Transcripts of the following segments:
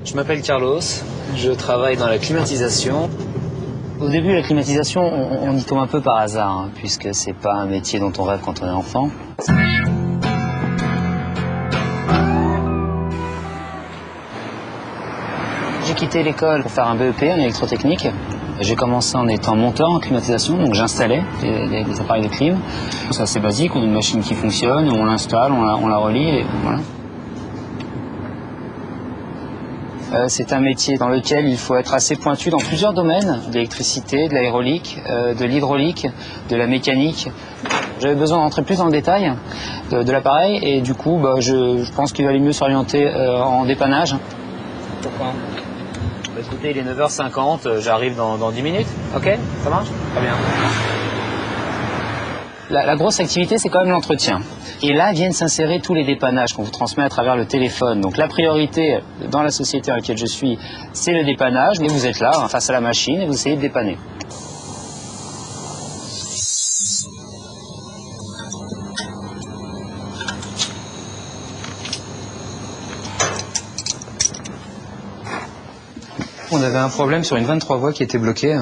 Je m'appelle Carlos, je travaille dans la climatisation. Au début, la climatisation, on y tombe un peu par hasard, hein, puisque c'est pas un métier dont on rêve quand on est enfant. J'ai quitté l'école pour faire un BEP en électrotechnique. J'ai commencé en étant monteur en climatisation, donc j'installais des appareils de clim. C'est assez basique, on a une machine qui fonctionne, on l'installe, on la relie et voilà. C'est un métier dans lequel il faut être assez pointu dans plusieurs domaines, de l'électricité, de l'aérolique, de l'hydraulique, de la mécanique. J'avais besoin d'entrer plus dans le détail de l'appareil et du coup je pense qu'il valait mieux s'orienter en dépannage. Pourquoi ? Écoutez, il est 9h50, j'arrive dans 10 minutes. Ok, ça marche ? Très bien. La grosse activité, c'est quand même l'entretien. Et là viennent s'insérer tous les dépannages qu'on vous transmet à travers le téléphone. Donc la priorité dans la société dans laquelle je suis, c'est le dépannage. Et vous êtes là, face à la machine, et vous essayez de dépanner. On avait un problème sur une 23 voies qui était bloquée.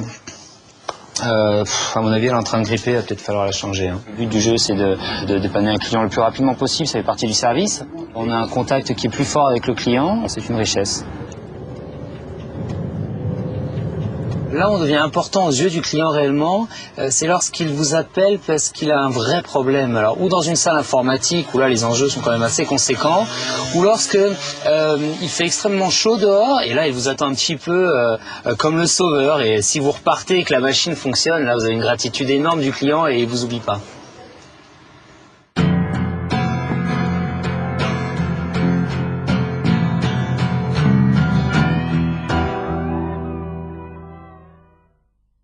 À mon avis, elle est en train de gripper, il va peut-être falloir la changer. Le but du jeu, c'est de dépanner un client le plus rapidement possible, ça fait partie du service. On a un contact qui est plus fort avec le client, c'est une richesse. Là, on devient important aux yeux du client réellement, c'est lorsqu'il vous appelle parce qu'il a un vrai problème. Alors, ou dans une salle informatique, où là les enjeux sont quand même assez conséquents, ou lorsque il fait extrêmement chaud dehors, et là il vous attend un petit peu comme le sauveur, et si vous repartez et que la machine fonctionne, là vous avez une gratitude énorme du client et il vous oublie pas.